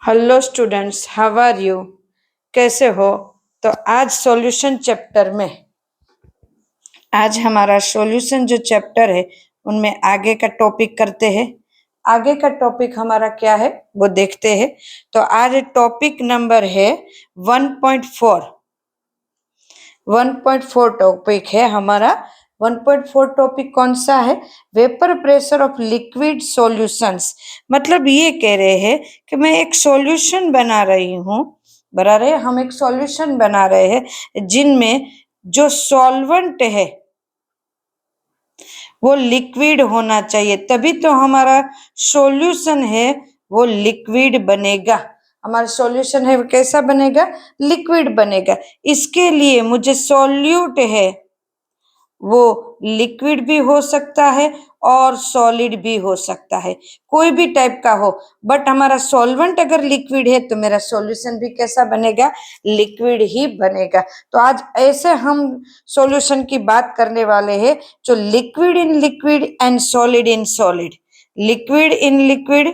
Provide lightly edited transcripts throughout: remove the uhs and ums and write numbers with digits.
Hello students, how are you? कैसे हो? तो आज सॉल्यूशन चैप्टर में आज हमारा सॉल्यूशन जो चैप्टर है उनमें आगे का टॉपिक करते हैं। आगे का टॉपिक हमारा क्या है वो देखते हैं। तो आज टॉपिक नंबर है 1.4। 1.4 टॉपिक है हमारा। 1.4 टॉपिक कौन सा है? Vapour pressure of liquid solutions. मतलब ये कह रहे हैं कि मैं एक सॉल्यूशन हम एक सॉल्यूशन बना रहे हैं जिनमें जो सॉल्वेंट है वो लिक्विड होना चाहिए, तभी तो हमारा सॉल्यूशन है वो लिक्विड बनेगा। हमारा सॉल्यूशन है वो कैसा बनेगा? लिक्विड बनेगा। इसके लिए मुझे सॉल्यूट है वो लिक्विड भी हो सकता है और सॉलिड भी हो सकता है, कोई भी टाइप का हो। बट हमारा सॉल्वेंट अगर लिक्विड है तो मेरा सॉल्यूशन भी कैसा बनेगा? लिक्विड ही बनेगा। तो आज ऐसे हम सॉल्यूशन की बात करने वाले हैं जो liquid in liquid and solid in solid, liquid in liquid,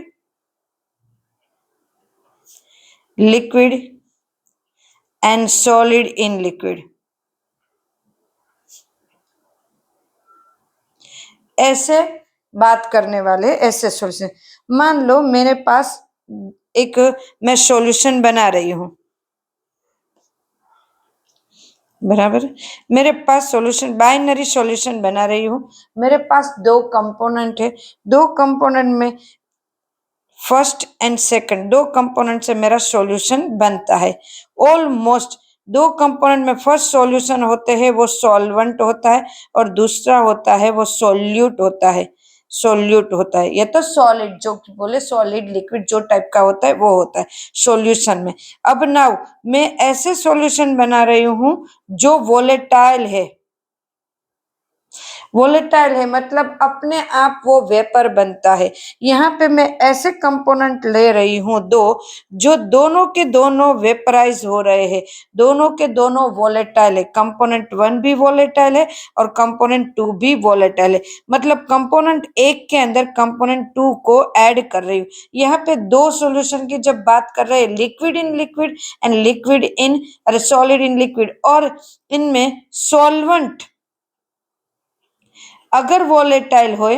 liquid and solid in liquid, ऐसे बात करने वाले ऐसे सॉल्यूशन। मान लो मेरे पास एक मैं सॉल्यूशन बना रही हूँ, बराबर। मेरे पास सॉल्यूशन बाइनरी सॉल्यूशन बना रही हूँ। मेरे पास दो कंपोनेंट है, दो कंपोनेंट में फर्स्ट एंड सेकंड दो कंपोनेंट से मेरा सॉल्यूशन बनता है। ऑलमोस्ट दो कंपोनेंट में फर्स्ट सॉल्यूशन होते हैं वो सॉल्वेंट होता है और दूसरा होता है वो सॉल्यूट होता है। सॉल्यूट होता है, ये तो सॉलिड जो बोले सॉलिड लिक्विड जो टाइप का होता है वो होता है सॉल्यूशन में। अब नाउ मैं ऐसे सॉल्यूशन बना रही हूँ जो वोलेटाइल है। वोलेटाइल है मतलब अपने आप वो वेपर बनता है। यहाँ पे मैं ऐसे कंपोनेंट ले रही हूँ दो, जो दोनों के दोनों वेपराइज हो रहे हैं, दोनों के दोनों वोलेटाइल है। कंपोनेंट 1 भी वोलेटाइल है और कंपोनेंट 2 भी वोलेटाइल है। मतलब कंपोनेंट 1 के अंदर कंपोनेंट 2 को ऐड कर रही हूँ। यहाँ पे दो सॉल्यूशन की जब बात कर रहे हैं, liquid in liquid and liquid in solid in liquid, और इनमें सॉल्वेंट अगर वोलेटाइल होए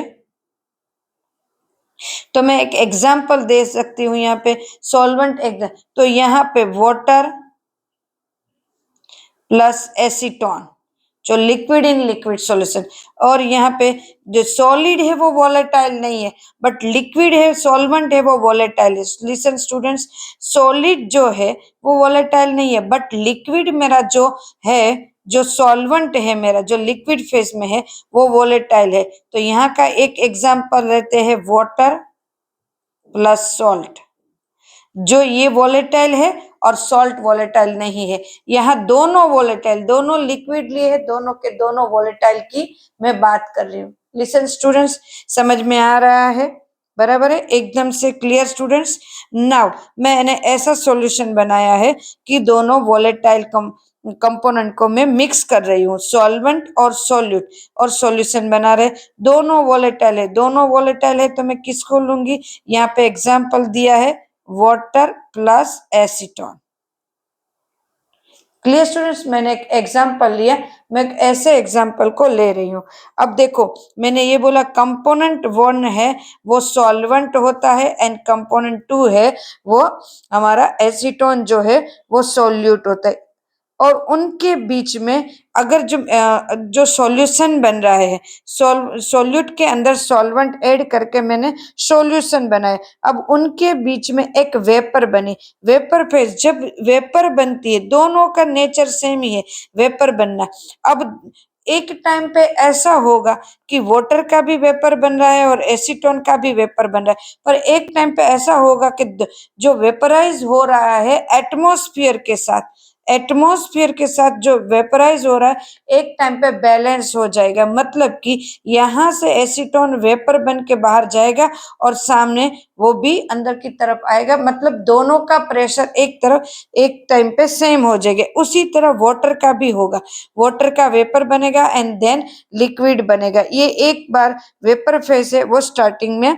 तो मैं एक एग्जांपल दे सकती हूँ। यहाँ पे सॉल्वेंट तो यहाँ पे वाटर प्लस एसीटोन जो लिक्विड इन लिक्विड सॉल्यूशन, और यहाँ पे जो सॉलिड है वो वोलेटाइल नहीं है बट लिक्विड है, सॉल्वेंट है वो वोलेटाइल है। लिसन स्टूडेंट्स, सॉलिड जो है वो वोलेटाइल नहीं है बट लिक्विड मेरा जो है, जो सॉल्वेंट है मेरा जो लिक्विड फेज में है वो वोलेटाइल है। तो यहाँ का एक एग्जांपल लेते हैं वाटर प्लस सॉल्ट, जो ये वोलेटाइल है और सॉल्ट वोलेटाइल नहीं है। यहाँ दोनों वोलेटाइल, दोनों लिक्विड लिए है, दोनों के दोनों वोलेटाइल की मैं बात कर रही हूँ। लिसन स्टूडेंट्स, समझ में आ रहा है? बराबर है, एकदम से क्लियर स्टूडेंट्स। नाउ मैंने ऐसा सॉल्यूशन बनाया है कि दोनों वोलेटाइल कंपोनेंट को मैं मिक्स कर रही हूँ, सॉल्वेंट और सॉल्यूट, और सॉल्यूशन बना रहे। दोनों वोलेटाइल है, दोनों वोलेटाइल है तो मैं किसको लूंगी? यहाँ पे एग्जाम्पल दिया है water plus acetone. Clear students, मैंने एक एग्जाम्पल लिया, मैं एक ऐसे एग्जाम्पल को ले रही हूँ। अब देखो मैंने ये बोला कंपोनेंट 1 है वो सॉल्वेंट होता है एंड कंपोनेंट 2 है वो हमारा एसीटोन जो है वो सॉल्यूट होता है। और उनके बीच में अगर जो सॉल्यूशन बन रहा है, सॉल्यूट के अंदर सॉल्वेंट ऐड करके मैंने सॉल्यूशन बनाया। अब उनके बीच में एक वेपर बनी, वेपर फेज। जब वेपर बनती है, दोनों का नेचर सेम ही है, वेपर बनना। अब एक टाइम पे ऐसा होगा कि वाटर का भी वेपर बन रहा है और एसीटोन का भी वेपर बन रहा है, पर एक टाइम पे ऐसा होगा कि जो वेपराइज हो रहा है एटमॉस्फेयर के साथ, एटमॉस्फेयर के साथ जो वेपराइज हो रहा है एक टाइम पे बैलेंस हो जाएगा। मतलब कि यहाँ से एसीटोन वेपर बन के बाहर जाएगा और सामने वो भी अंदर की तरफ आएगा, मतलब दोनों का प्रेशर एक तरफ एक टाइम पे सेम हो जाएगा। उसी तरह वाटर का भी होगा, वाटर का वेपर बनेगा एंड देन लिक्विड बनेगा। ये एक बार वेपर फेज है वो स्टार्टिंग में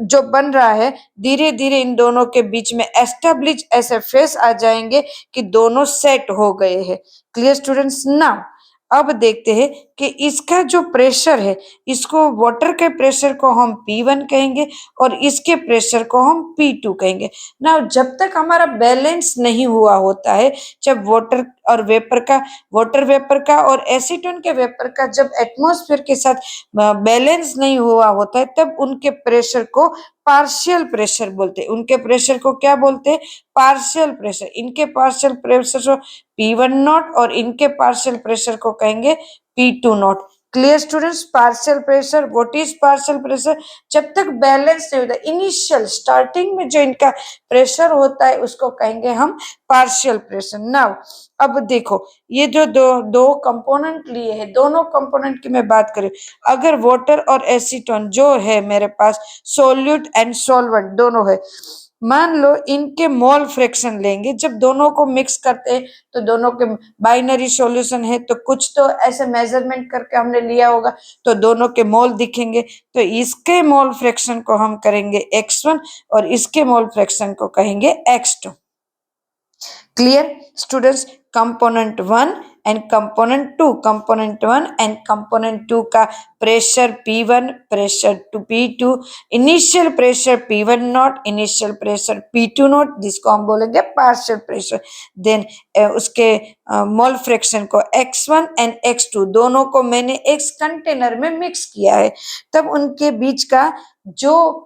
जो बन रहा है, धीरे धीरे इन दोनों के बीच में एस्टेब्लिश ऐसे फेस आ जाएंगे कि दोनों सेट हो गए हैं। Clear students? नाउ अब देखते हैं कि इसका जो प्रेशर है, इसको वाटर के प्रेशर को हम P1 कहेंगे और इसके प्रेशर को हम P2 कहेंगे। ना जब तक हमारा बैलेंस नहीं हुआ होता है, जब वाटर और वेपर का और एसीटोन के वेपर का जब एटमॉस्फेयर के साथ बैलेंस नहीं हुआ होता है, तब उनके प्रेशर को पार्शियल प्रेशर बोलते हैं। उनके प्रेशर को क्या बोलते हैं? Partial pressure. इनके पार्शियल प्रेशर P1 नॉट और इनके पार्शियल प्रेशर को कहेंगे P2 not. Clear students? Partial pressure, what is partial pressure? जब तक बैलेंस नहीं होता, इनिशियल स्टार्टिंग में जो इनका प्रेशर होता है उसको कहेंगे हम पार्शियल प्रेशर। नाउ अब देखो, ये जो दो कंपोनेंट लिए हैं, दोनों कंपोनेंट की मैं बात करूं, अगर वाटर और एसीटोन जो है मेरे पास, सोल्यूट एंड सॉल्वेंट दोनों है, मान लो इनके मोल फ्रैक्शन लेंगे, जब दोनों को मिक्स करते हैं तो दोनों के बाइनरी सॉल्यूशन है, तो कुछ तो ऐसे मेजरमेंट करके हमने लिया होगा तो दोनों के मोल दिखेंगे। तो इसके मोल फ्रैक्शन को हम करेंगे x1 और इसके मोल फ्रैक्शन को कहेंगे x2। Clear students? Component 1 and component 2, component 1 and component 2 का pressure P1, pressure two P2, initial pressure P1 not, initial pressure P2 not, जिसको हम बोलेंगे पार्शियल प्रेशर। देन उसके मोल फ्रैक्शन को x1 एंड x2 दोनों को मैंने एक कंटेनर में मिक्स किया है, तब उनके बीच का जो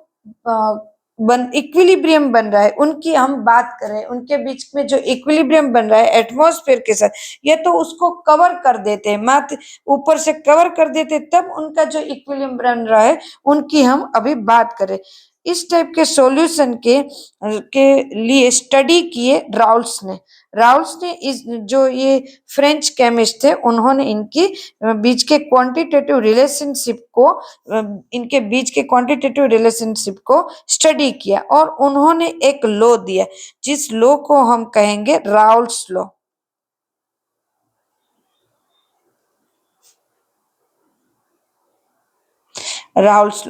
इक्विलिब्रियम बन रहा है, उनकी हम बात करें, उनके बीच में जो इक्विलिब्रियम बन रहा है एटमॉस्फेयर के साथ, ये तो उसको कवर कर देते हैं, मात्र ऊपर से कवर कर देते, तब उनका जो इक्विलिब्रियम बन रहा है उनकी हम अभी बात करें। इस टाइप के सॉल्यूशन के लिए स्टडी किए राउल्स ने इस जो ये फ्रेंच केमिस्ट थे, उन्होंने इनकी बीच के क्वांटिटेटिव रिलेशनशिप को स्टडी किया और उन्होंने एक लॉ दिया, जिस लॉ को हम कहेंगे राउल्स लॉ। राउल्स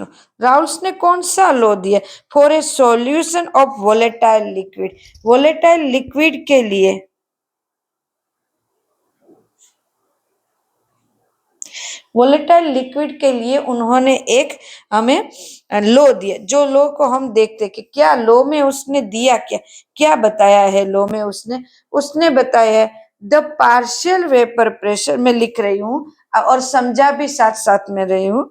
ने कौन सा लॉ दिया? For a solution of volatile liquid के लिए उन्होंने एक हमें लॉ दिया, जो लॉ को हम देखते कि क्या लॉ में उसने दिया, क्या बताया है लॉ में उसने बताया है द पार्शियल वेपर प्रेशर, मैं लिख रही हूँ और समझा भी साथ साथ में रही हूँ।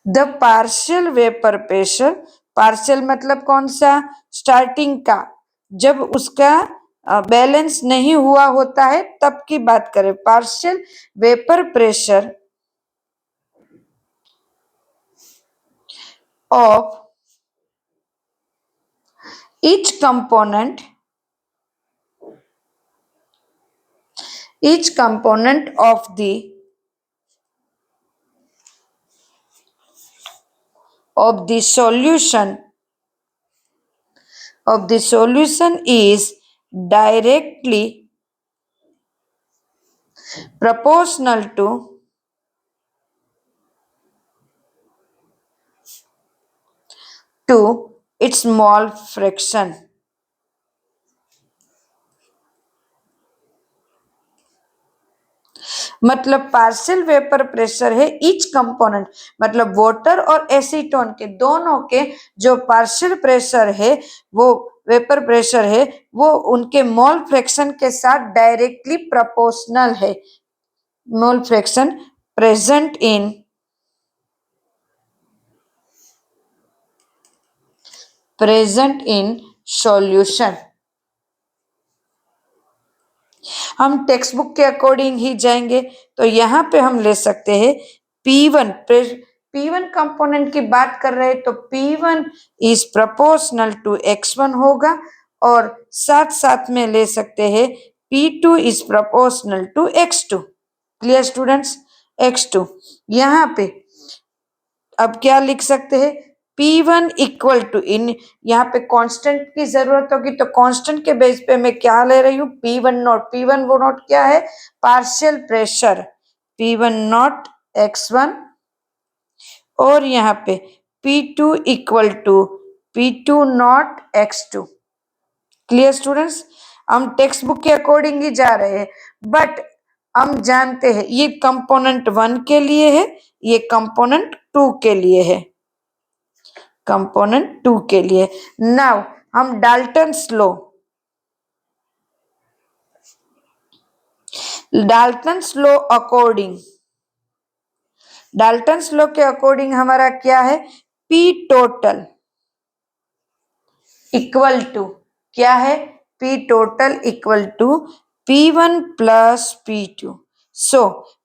The partial vapour pressure, partial मतलब कौन सा? स्टार्टिंग का, जब उसका बैलेंस नहीं हुआ होता है तब की बात करें। Partial vapour pressure of each component of the solution is directly proportional to its mole fraction। मतलब पार्शियल वेपर प्रेशर है ईच कंपोनेंट, मतलब वाटर और एसीटोन के दोनों के जो पार्शियल प्रेशर है, वो वेपर प्रेशर है, वो उनके मोल फ्रैक्शन के साथ डायरेक्टली प्रोपोर्शनल है। Mole fraction present in solution. हम टेक्स्ट बुक के अकॉर्डिंग ही जाएंगे, तो यहाँ पे हम ले सकते हैं P1 कंपोनेंट की बात कर रहे हैं तो P1 is proportional to x1 होगा, और साथ साथ में ले सकते हैं P2 is proportional to x2। Clear students? x2 यहाँ पे अब क्या लिख सकते हैं, P1 इक्वल टू, इन यहाँ पे कांस्टेंट की जरूरत होगी तो कांस्टेंट के बेस पे मैं क्या ले रही हूँ, P1 नॉट। P1 वो नॉट क्या है, partial pressure, P1 not x1, और यहाँ पे P2 equal to P2 not x2। Clear students, हम टेक्स्ट बुक के अकॉर्डिंग ही जा रहे हैं, बट हम जानते हैं ये कंपोनेंट 1 के लिए है, ये कंपोनेंट 2 के लिए है, कंपोनेंट 2 के लिए। नाउ हम Dalton's law, Dalton's law according, Dalton's law के अकॉर्डिंग हमारा क्या है, P टोटल इक्वल टू क्या है, P total equal to P1 plus P2। So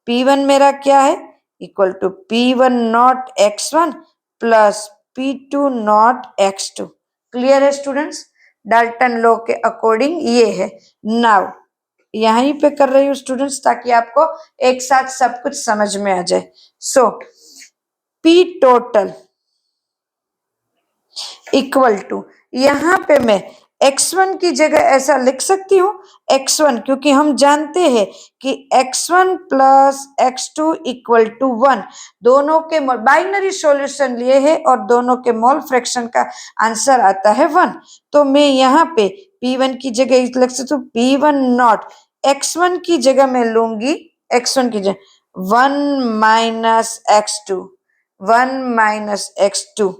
P1 मेरा क्या है, equal to P1 not x1 plus P2 not x2। Clear है स्टूडेंट्स, डाल्टन लॉ के अकॉर्डिंग ये है। नाउ यहीं पे कर रही हूँ स्टूडेंट्स ताकि आपको एक साथ सब कुछ समझ में आ जाए। सो P टोटल इक्वल टू, यहाँ पे मैं x1 की जगह ऐसा लिख सकती हूँ x1, क्योंकि हम जानते हैं कि x1 plus x2 equal to 1, दोनों के बाइनरी सॉल्यूशन लिए हैं और दोनों के मोल फ्रैक्शन का आंसर आता है 1। तो मैं यहाँ पे P1 की जगह लिख सकती हूँ P1 नॉट, x1 की जगह मैं लूंगी, x1 की जगह 1 minus x2, 1 minus x2।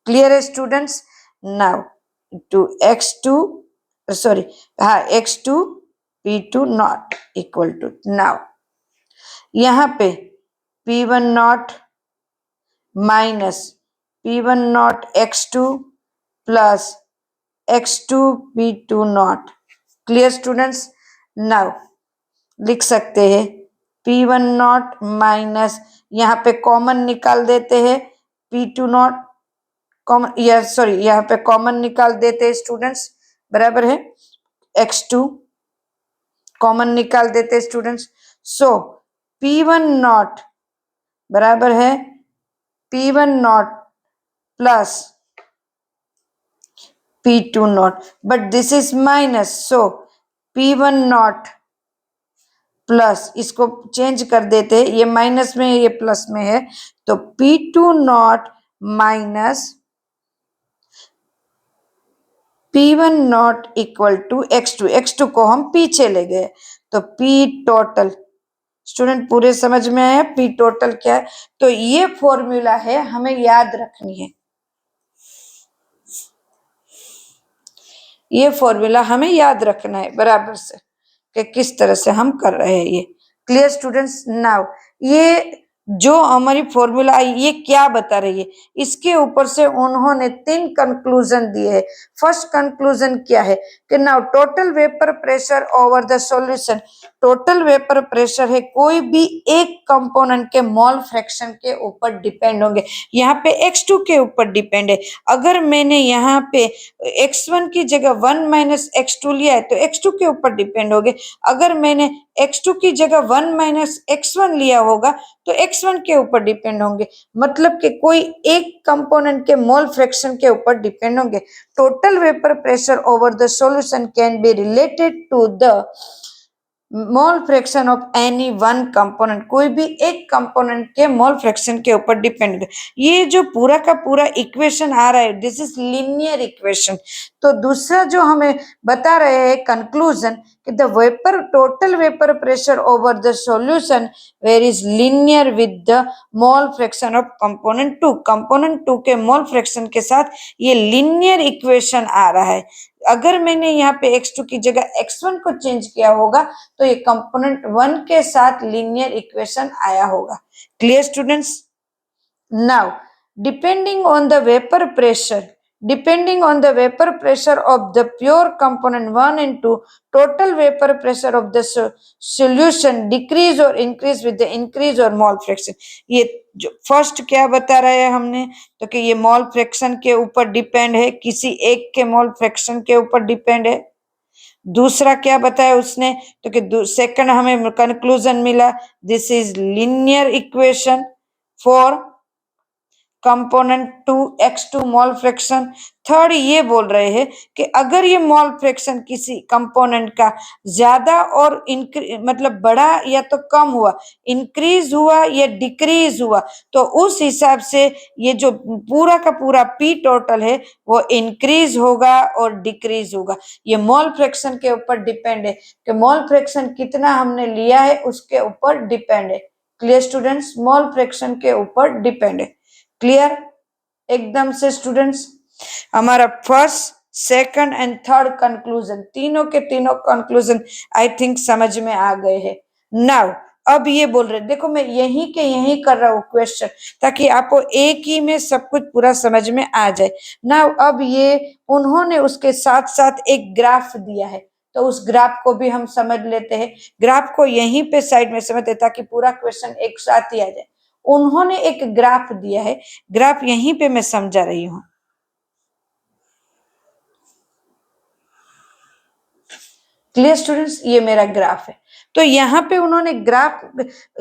Clear है students, now to x2, sorry हाँ x2 P2 not equal to, now यहाँ पे P1 not minus P1 not x2 plus x2 P2 not. Clear students, now लिख सकते हैं P1 नॉट माइनस, यहाँ पे common निकाल देते हैं P2 नॉट, कॉमन या सॉरी यहाँ पे कॉमन निकाल देते हैं स्टूडेंट्स, बराबर है x2 कॉमन निकाल देते हैं स्टूडेंट्स। सो P1 नॉट बराबर है P1 not plus P2 not, but this is minus, so P1 not plus, इसको चेंज कर देते हैं, ये माइनस में है ये प्लस में है, तो P2 not minus P1 not equal to x2, x2 को हम पीछे ले गए, तो P टोटल, स्टूडेंट पूरे समझ में आया P टोटल क्या है। तो ये फॉर्मूला है, हमें याद रखनी है, ये फॉर्मूला हमें याद रखना है बराबर से कि किस तरह से हम कर रहे हैं ये। क्लियर स्टूडेंट्स, नाउ ये जो हमारी फॉर्मूला आई ये क्या बता रही है, इसके ऊपर से उन्होंने 3 कंक्लूजन दिए हैं। फर्स्ट कंक्लूजन क्या है कि now total vapour pressure over the solution, total vapour pressure है कोई भी एक कंपोनेंट के मोल फ्रैक्शन के ऊपर डिपेंड होंगे, यहाँ पे x2 के ऊपर डिपेंड है। अगर मैंने यहाँ पे x1 की जगह 1 माइनस x2 लिया है तो x2 के ऊपर डिपेंड होंगे, अगर मैंने x2 की जगह 1 माइनस x1 लिया होगा तो x1 के ऊपर डिपेंड होंगे, मतलब कि कोई एक कंपोनेंट के मोल फ्रैक्शन के ऊपर डिपेंड होंगे। Total vapour pressure over the solution can be related to the mole fraction of any one component, कोई भी एक कंपोनेंट के मोल फ्रैक्शन के ऊपर डिपेंड है। ये जो पूरा का पूरा इक्वेशन आ रहा है दिस इज लीनियर इक्वेशन। तो दूसरा जो हमें बता रहे हैं कंक्लूजन कि the vapour total vapour pressure over the solution where is linear with the mole fraction of component 2, component 2 के मोल फ्रैक्शन के साथ ये लीनियर इक्वेशन आ रहा है। अगर मैंने यहाँ पे x2 की जगह x1 को चेंज किया होगा तो ये कंपोनेंट 1 के साथ लीनियर इक्वेशन आया होगा। Clear students, now depending on the vapour pressure, depending on the vapor pressure of the pure component 1 and 2, total vapor pressure of the solution decrease or increase with the increase or mole fraction। ये जो first क्या बता रहा है हमने, तो कि ये मोल फ्रैक्शन के ऊपर डिपेंड है, किसी एक के मोल फ्रैक्शन के ऊपर डिपेंड है। दूसरा क्या बताया उसने, तो कि सेकंड हमें कंक्लूजन मिला this is linear equation for component 2x2 mole fraction. Third ये बोल रहे हैं कि अगर ये मोल फ्रैक्शन किसी कंपोनेंट का ज्यादा और मतलब बढ़ा या तो कम हुआ, इंक्रीज हुआ या डिक्रीज हुआ, तो उस हिसाब से ये जो पूरा का पूरा पी टोटल है वो इंक्रीज होगा और डिक्रीज होगा। ये मोल फ्रैक्शन के ऊपर डिपेंड है कि मोल फ्रैक्शन कितना हमने लिया है उसके ऊपर डिपेंड है। Clear students? मोल फ्रैक्शन के ऊपर डिपेंड है। क्लियर एकदम से स्टूडेंट्स? हमारा first, second and third conclusion, तीनों के तीनों कंक्लूजन आई थिंक समझ में आ गए हैं। नाउ अब ये बोल रहे, देखो मैं यहीं के यहीं कर रहा हूँ क्वेश्चन ताकि आपको एक ही में सब कुछ पूरा समझ में आ जाए। नाउ अब ये उन्होंने उसके साथ साथ एक ग्राफ दिया है, तो उस ग्राफ को भी हम समझ लेते हैं। ग्राफ को यहीं पे साइड में समझते ताकि पूरा क्वेश्चन एक साथ ही आ जाए। उन्होंने एक ग्राफ दिया है, ग्राफ यहीं पे मैं समझा रही हूँ। Clear students? ये मेरा ग्राफ है। तो यहाँ पे उन्होंने ग्राफ,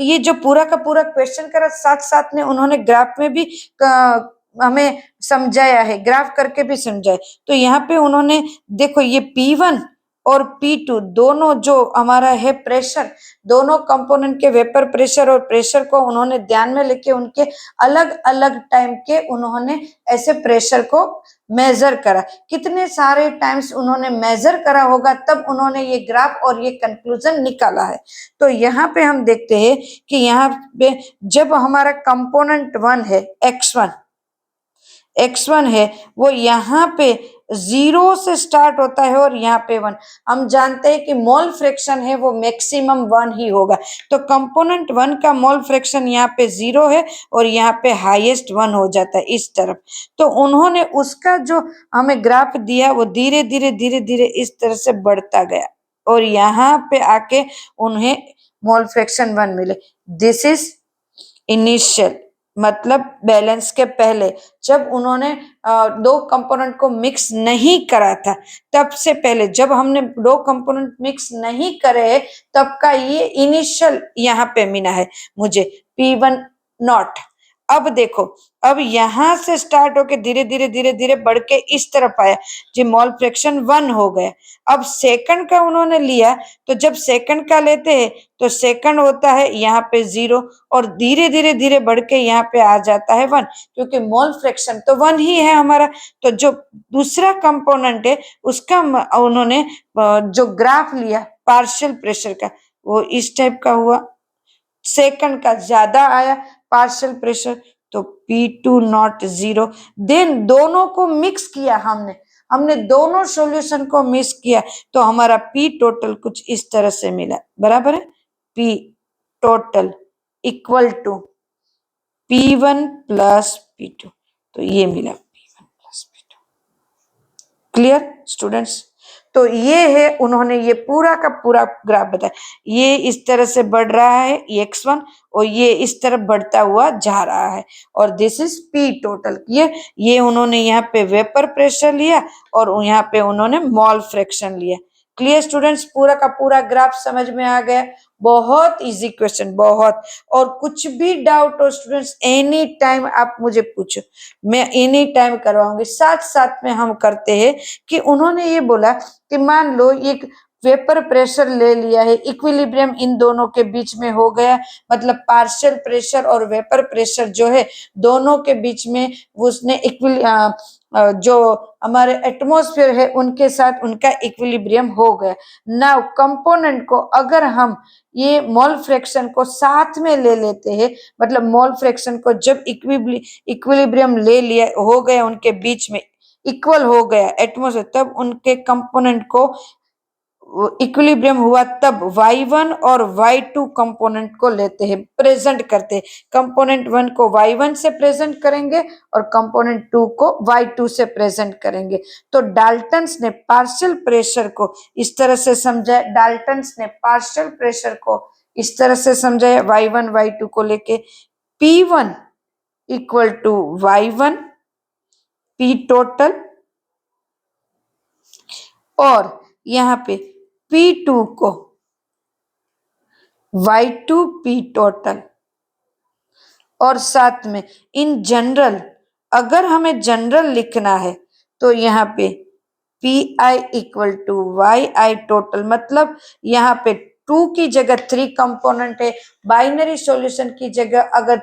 ये जो पूरा का पूरा क्वेश्चन करा, साथ साथ में उन्होंने ग्राफ में भी हमें समझाया है, ग्राफ करके भी समझाया। तो यहाँ पे उन्होंने देखो ये P1 और P2 दोनों जो हमारा है प्रेशर, दोनों कंपोनेंट के वेपर प्रेशर और प्रेशर को उन्होंने ध्यान में लेके उनके अलग अलग टाइम के उन्होंने ऐसे प्रेशर को मेजर करा। कितने सारे टाइम्स उन्होंने मेजर करा होगा तब उन्होंने ये ग्राफ और ये कंक्लूजन निकाला है। तो यहाँ पे हम देखते हैं कि यहाँ पे जब हमारा कंपोनेंट 1 है x1 है, वो यहाँ पे 0 से स्टार्ट होता है और यहाँ पे 1। हम जानते हैं कि मोल फ्रैक्शन है वो मैक्सिमम 1 ही होगा, तो कंपोनेंट 1 का मोल फ्रैक्शन यहाँ पे 0 है और यहाँ पे हाईएस्ट 1 हो जाता है इस तरफ। तो उन्होंने उसका जो हमें ग्राफ दिया वो धीरे धीरे इस तरह से बढ़ता गया और यहाँ पे आके उन्हें मोल फ्रैक्शन 1 मिले। दिस इज इनिशियल, मतलब बैलेंस के पहले, जब उन्होंने दो कंपोनेंट को मिक्स नहीं करा था, तब से पहले जब हमने दो कंपोनेंट मिक्स नहीं करे तब का ये इनिशियल यहाँ पे मिला है मुझे P1 नॉट। अब देखो, अब यहाँ से स्टार्ट होके धीरे धीरे बढ़ के इस तरफ आया जी, मोल फ्रैक्शन 1 हो गया। अब सेकंड का उन्होंने लिया, तो जब सेकंड का लेते हैं तो सेकंड होता है यहाँ पे 0 और धीरे बढ़ के यहाँ पे आ जाता है 1, क्योंकि मोल फ्रैक्शन तो 1 ही है हमारा। तो जो दूसरा कंपोनेंट है उसका उन्होंने जो ग्राफ लिया पार्शियल प्रेशर का वो इस टाइप का हुआ, सेकंड का ज्यादा आया पार्शियल प्रेशर तो P2 नॉट 0। देन दोनों को मिक्स किया हमने दोनों सॉल्यूशन को मिक्स किया तो हमारा P टोटल कुछ इस तरह से मिला, बराबर है। P total equal to P1 plus P2, तो ये मिला P1 plus P2। Clear students? तो ये है, उन्होंने ये पूरा का पूरा ग्राफ बताया, ये इस तरह से बढ़ रहा है ये x1 और ये इस तरफ बढ़ता हुआ जा रहा है और दिस इज P टोटल। ये उन्होंने यहाँ पे वेपर प्रेशर लिया और यहाँ पे उन्होंने मोल फ्रैक्शन लिया। Clear students? पूरा का पूरा ग्राफ समझ में आ गया। बहुत इजी क्वेश्चन, बहुत। और कुछ भी डाउट हो स्टूडेंट्स एनी टाइम आप मुझे पूछो, मैं एनी टाइम करवाऊंगी। साथ साथ में हम करते हैं कि उन्होंने ये बोला कि मान लो एक वेपर प्रेशर ले लिया है, इक्विलिब्रियम इन दोनों के बीच में हो गया, मतलब पार्शियल प्रेशर और वेपर प्रेशर जो है दोनों के बीच में उसने जो हमारे एटमॉस्फेयर है उनके साथ उनका इक्विलिब्रियम हो गया। नाउ कंपोनेंट को अगर हम ये मोल फ्रैक्शन को साथ में ले लेते हैं, मतलब मोल फ्रैक्शन को जब इक्विलिब्रियम ले लिया हो गया, उनके बीच में इक्वल हो गया एटमॉस्फेयर, तब उनके कंपोनेंट को इक्विलिब्रियम हुआ, तब y1 और y2 कंपोनेंट को लेते हैं, प्रेजेंट करते हैं। कंपोनेंट 1 को y1 से प्रेजेंट करेंगे और कंपोनेंट 2 को y2 से प्रेजेंट करेंगे। तो डाल्टन्स ने पार्शियल प्रेशर को इस तरह से समझाया, डाल्टन्स ने पार्शियल प्रेशर को इस तरह से समझाया y1 y2 को लेके, P1 equal to y1 P total और यहाँ पे P2 को y2 P टोटल और साथ में इन जनरल अगर हमें जनरल लिखना है तो यहाँ पे P I equal to Y I total, मतलब यहाँ पे 2 की जगह 3 कंपोनेंट है, बाइनरी सॉल्यूशन की जगह अगर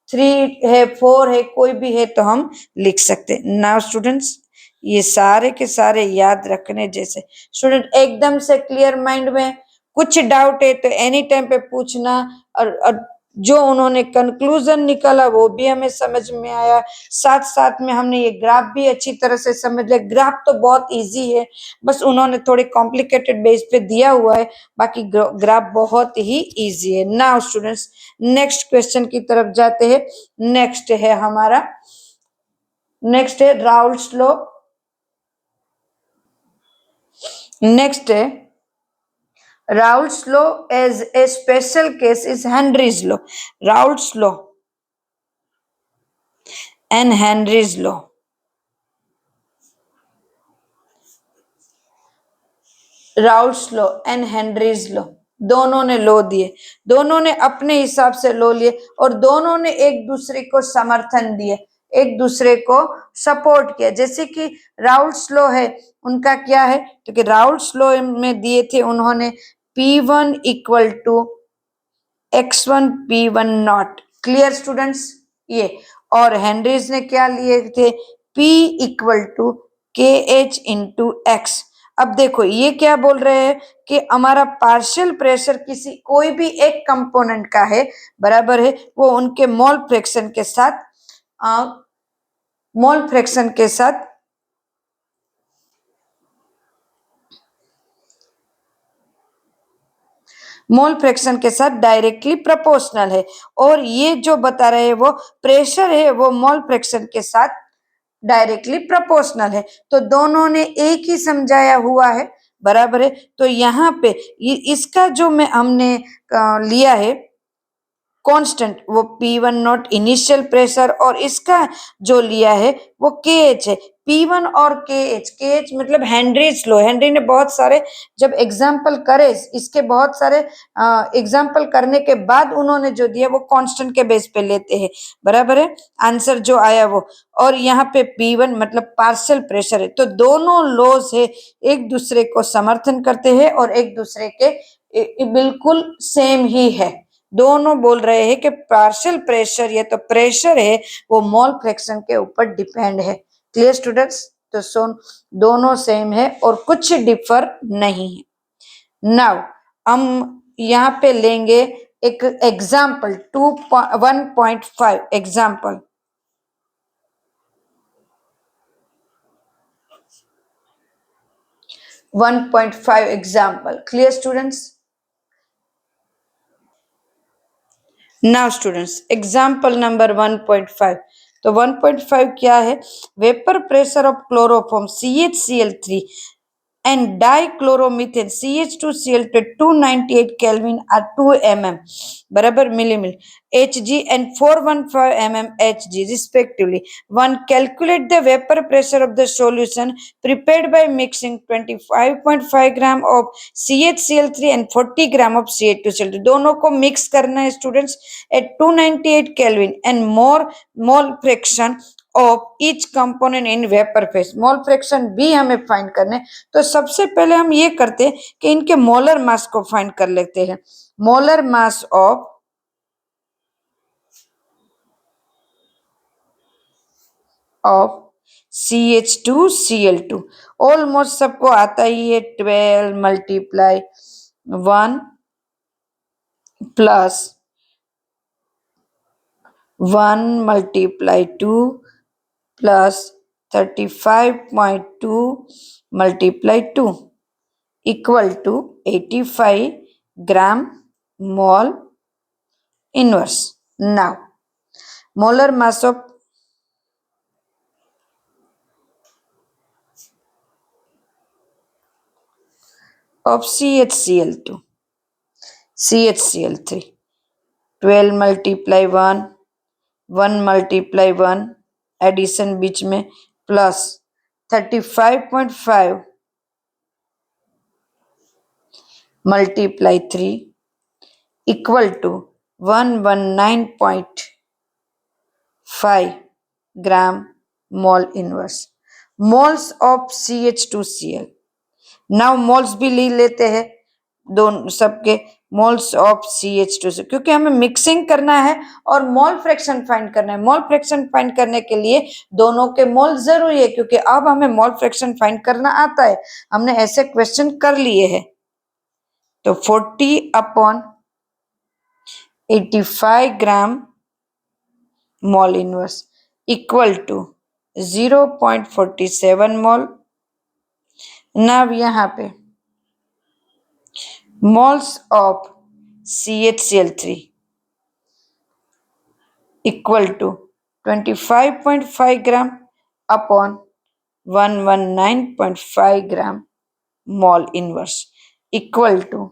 3 है 4 है कोई भी है तो हम लिख सकते हैं। नाउ स्टूडेंट्स ये सारे के सारे याद रखने जैसे। स्टूडेंट एकदम से क्लियर माइंड में, कुछ डाउट है तो एनी टाइम पे पूछना, और जो उन्होंने कंक्लूजन निकाला वो भी हमें समझ में आया, साथ साथ में हमने ये ग्राफ भी अच्छी तरह से समझ लिया। ग्राफ तो बहुत इजी है, बस उन्होंने थोड़े कॉम्प्लिकेटेड बेस पे दिया हुआ है, बाकी ग्राफ बहुत ही इजी है। नाउ स्टूडेंट्स नेक्स्ट क्वेश्चन की तरफ जाते हैं। नेक्स्ट है हमारा, नेक्स्ट है राउल्ट्स लॉ। नेक्स्ट है Raoult's law as a special case is Henry's law. Raoult's law and Henry's law. Raoult's law and Henry's law, दोनों ने लॉ दिए, दोनों ने अपने हिसाब से लॉ लिए और दोनों ने एक दूसरे को समर्थन दिए, एक दूसरे को सपोर्ट किया। जैसे कि राउल्ट्स लॉ है, उनका क्या है, तो कि राउल्ट्स लॉ में दिए थे उन्होंने P1 equal to x1 P1 not. Clear students ये, और हेनरीज ने क्या लिए थे, P equal to KH into x. अब देखो ये क्या बोल रहे हैं कि हमारा पार्शियल प्रेशर किसी कोई भी एक कंपोनेंट का है, बराबर है, वो उनके मोल फ्रैक्शन के साथ मोल फ्रैक्शन के साथ मोल फ्रैक्शन के साथ डायरेक्टली प्रोपोर्शनल है। और ये जो बता रहे हैं वो प्रेशर है वो मोल फ्रैक्शन के साथ डायरेक्टली प्रोपोर्शनल है, तो दोनों ने एक ही समझाया हुआ है, बराबर है। तो यहाँ पे इसका जो में हमने लिया है कांस्टेंट वो P1 नॉट इनिशियल प्रेशर, और इसका जो लिया है वो KH है। P1 और KH मतलब हेनरीज लॉ। हेनरी ने बहुत सारे जब एग्जाम्पल करे, इसके बहुत सारे एग्जाम्पल करने के बाद उन्होंने जो दिया वो कांस्टेंट के बेस पे लेते हैं, बराबर है, आंसर जो आया वो। और यहाँ पे P1 मतलब पार्शियल प्रेशर है, तो दोनों लॉज है एक दूसरे को समर्थन करते हैं और एक दूसरे के बिल्कुल सेम ही है। दोनों बोल रहे हैं कि पार्शियल प्रेशर, ये तो प्रेशर है वो मोल फ्रैक्शन के ऊपर डिपेंड है। क्लियर स्टूडेंट्स, तो सुन दोनों सेम है और कुछ डिफर नहीं है। नाउ हम यहाँ पे लेंगे एक example 1.5 example. Clear students. Now students example number 1.5। तो 1.5 क्या है, vapour pressure of chloroform CHCl3 and dichloromethane CH2Cl2 298 Kelvin are 2 mm बराबर millimetre Hg and 415 mm Hg respectively. One calculate the vapor pressure of the solution prepared by mixing 25.5 gram of CHCl3 and 40 gram of CH2Cl2। दोनों को mix करना है students at 298 Kelvin and more mole fraction of each component in vapour phase. Mole fraction भी हमें find करने, तो सबसे पहले हम ये करते हैं कि इनके मोलर मास को फाइंड कर लेते हैं। Molar mass of CH2Cl2 almost सबको आता ही है, 12 multiply 1 plus 1 multiply 2 plus 35.2 multiply 2 equal to 85 gram mole inverse. Now molar mass of CHCl2 CHCl3 12 multiply 1 1 multiply 1 addition बीच में plus 35.5 multiply 3 equal to 119.5 gram mole inverse. Moles of CH2Cl। Now moles भी ले लेते हैं दोनों सबके, moles of CH2 क्योंकि हमें मिक्सिंग करना है और मोल फ्रैक्शन फाइंड करना है। मोल फ्रैक्शन फाइंड करने के लिए दोनों के मोल जरूरी है क्योंकि अब हमें मोल फ्रैक्शन फाइंड करना आता है, हमने ऐसे क्वेश्चन कर लिए हैं। तो 40/85 gram mole inverse equal to 0.47 mole. Now यहाँ पे moles of CHCl3 equal to 25.5 gram upon 119.5 gram mole inverse equal to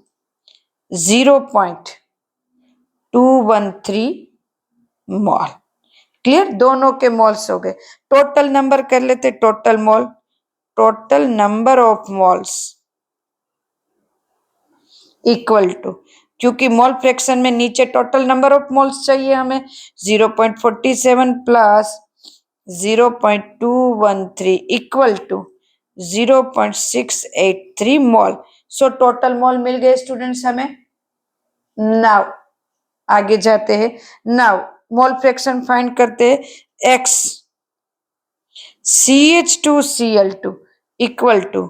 0.213 मोल। क्लियर, दोनों के मोल्स हो गए। टोटल नंबर कर लेते, total mole, total number of moles equal to, क्योंकि मोल फ्रैक्शन में नीचे टोटल नंबर ऑफ मोल्स चाहिए हमें, 0.47 plus 0.213 equal to 0.683 mole. So total mole मिल गए स्टूडेंट्स हमें। नाउ आगे जाते हैं। नाउ मोल फ्रैक्शन फाइंड करते हैं। X CH2Cl2 इक्वल टू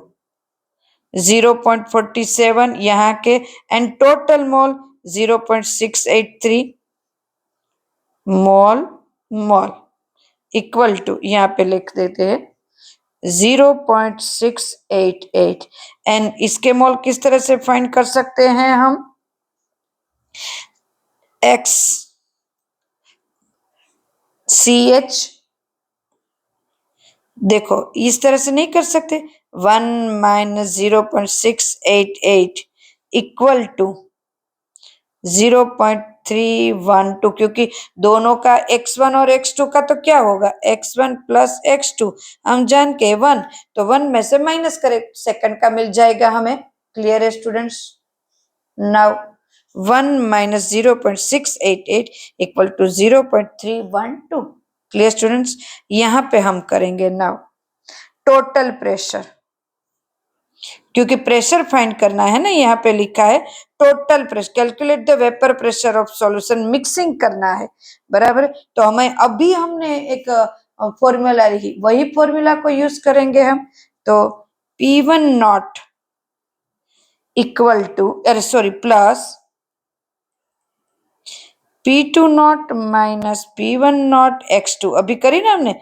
0.47 यहाँ के and total mole 0.683 mole equal to, यहाँ पे लिख देते हैं 0.688 एंड इसके मोल किस तरह से फाइंड कर सकते हैं हम? X CH, देखो इस तरह से नहीं कर सकते, 1 माइनस 0.688 इक्वल टू 0.312 क्योंकि दोनों का x1 और x2 का तो क्या होगा, x1 प्लस x2 हम जान के 1, तो 1 में से माइनस करें, सेकंड का मिल जाएगा हमें। क्लियर है students? Now 1 minus 0.688 equal to 0.312। Clear students? यहाँ पे हम करेंगे नाउ टोटल प्रेशर, क्योंकि प्रेशर फाइंड करना है ना, यहाँ पे लिखा है total pressure, calculate the vapour pressure of solution, mixing करना है, बराबर। तो हमें अभी हमने एक फॉर्मूला लिखी, वही फॉर्मूला को यूज करेंगे हम। तो P1 नॉट इक्वल टू, अरे sorry, plus P2 not minus P1 not x2, अभी करी ना हमने,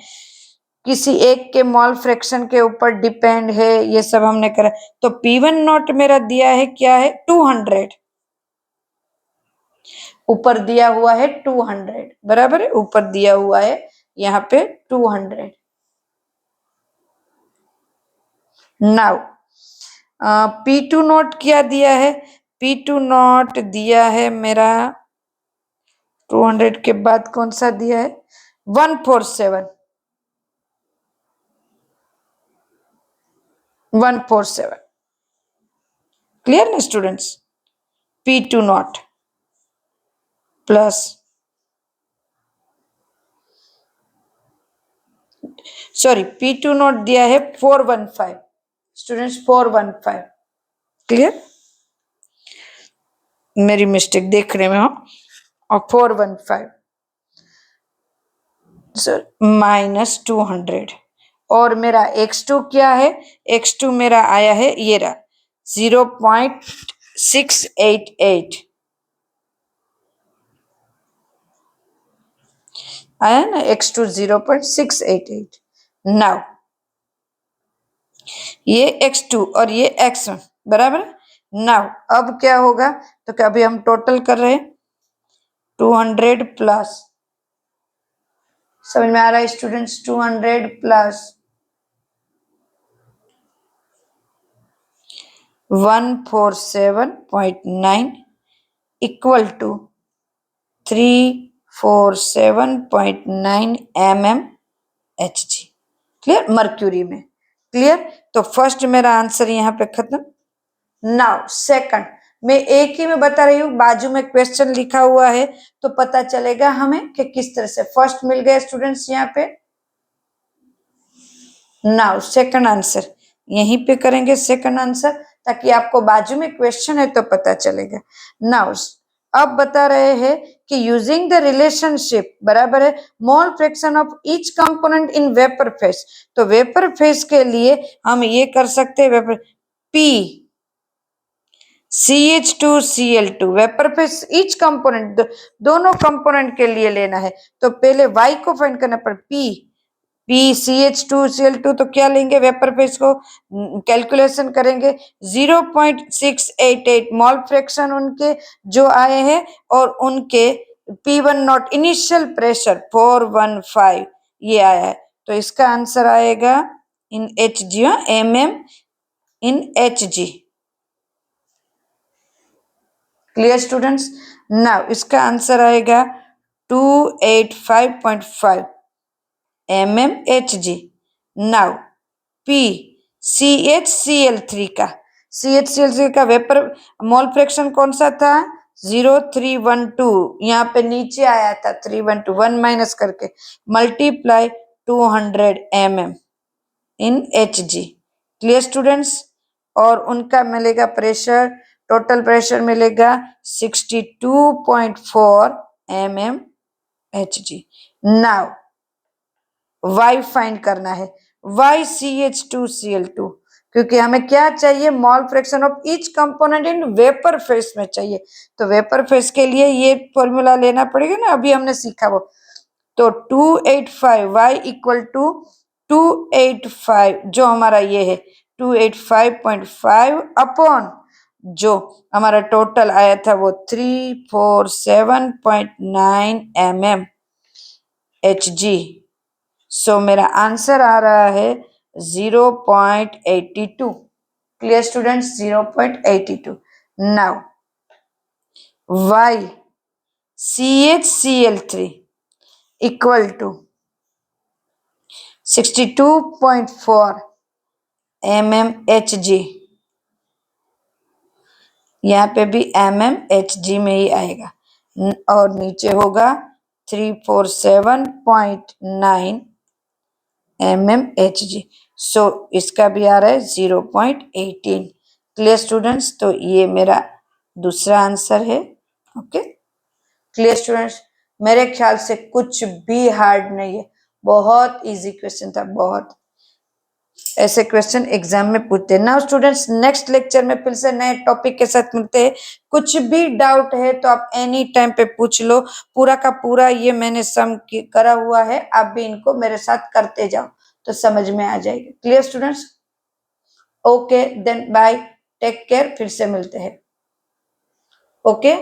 किसी एक के मोल फ्रैक्शन के ऊपर डिपेंड है, ये सब हमने करा। तो P1 नॉट मेरा दिया है क्या है, 200, ऊपर दिया हुआ है 200, बराबर है, ऊपर दिया हुआ है यहाँ पे 200। नाउ P2 नॉट क्या दिया है, P2 नॉट दिया है मेरा 200 के बाद कौन सा दिया है, 147। क्लियर ना students? P2 not plus, sorry P2 not दिया है 415 स्टूडेंट्स, 415। क्लियर, मेरी मिस्टेक देखने में हो, और 415 माइनस 200, और मेरा x2 क्या है, x2 मेरा आया है ये रहा 0.688 आया ना, x2 0.688। नाउ ये x2 और ये x1 बराबर। नाउ अब क्या होगा, तो क्या अभी हम टोटल कर रहे हैं 200 प्लस, समझ में आ रहा है students, 200 plus 147.9 equal to 347.9 mmHg। Clear, mercury में। क्लियर, तो फर्स्ट मेरा आंसर यहाँ पे खत्म। नाउ सेकंड, मैं एक ही में बता रही हूँ, बाजू में क्वेश्चन लिखा हुआ है तो पता चलेगा हमें कि किस तरह से। फर्स्ट मिल गया स्टूडेंट्स यहाँ पे नाउ सेकंड आंसर यहीं पे करेंगे, सेकंड आंसर, ताकि आपको बाजू में क्वेश्चन है तो पता चलेगा। नाउ अब बता रहे हैं कि यूजिंग द रिलेशनशिप बराबर है मोल fraction of each component in vapour phase. तो वेपर फेज के लिए हम ये कर सकते हैं, vapour P CH2Cl2 vapour phase each component, दोनों कंपोनेंट के लिए लेना है। तो पहले Y को फाइंड करना पड़े, P CH2Cl2, तो क्या लेंगे वेपर फेज को कैलकुलेशन करेंगे 0.688 मॉल फ्रैक्शन उनके जो आए हैं, और उनके P1 नॉट इनिशियल प्रेशर 415 ये आया है। तो इसका आंसर आएगा इन Hg, mm इन Hg। Clear students? नाउ इसका आंसर आएगा 285.5 mmHg। नाउ P CHCl3 का, CHCl3 का वेपर मोल फ्रैक्शन कौन सा था? 0312, यहाँ पे नीचे आया था 312, 1 माइनस करके मल्टीप्लाई 200 mm इन Hg। Clear students? और उनका मिलेगा प्रेशर, टोटल प्रेशर मिलेगा 62.4 mmHg। नाउ Y फाइंड करना है, YCH2Cl2, क्योंकि हमें क्या चाहिए? Mall fraction of each component in vapour phase में चाहिए। तो वेपर फेज के लिए ये फॉर्मूला लेना पड़ेगा ना, अभी हमने सीखा वो। तो 285 Y इक्वल टू 285 जो हमारा ये है 285.5 अपॉन जो हमारा टोटल आया था वो 347.9 mmHg। सो मेरा आंसर आ रहा है 0.82। Clear students? 0.82। Now Y CHCl3 equal to 62.4 mmHg, यहाँ पे भी mmHg में ही आएगा, और नीचे होगा 347.9 mmHg। सो इसका भी आ रहा है 0.18। Clear students? तो ये मेरा दूसरा आंसर है। Okay clear students? मेरे ख्याल से कुछ भी हार्ड नहीं है, बहुत इजी क्वेश्चन था, बहुत। ऐसे क्वेश्चन एग्जाम में पूछते हैं। नाउ स्टूडेंट्स नेक्स्ट लेक्चर में फिर से नए टॉपिक के साथ मिलते हैं। कुछ भी डाउट है तो आप एनी टाइम पे पूछ लो, पूरा का पूरा ये मैंने सम करा हुआ है, आप भी इनको मेरे साथ करते जाओ तो समझ में आ जाएगा। Clear students? Okay then bye, take care, फिर से मिलते हैं। ओके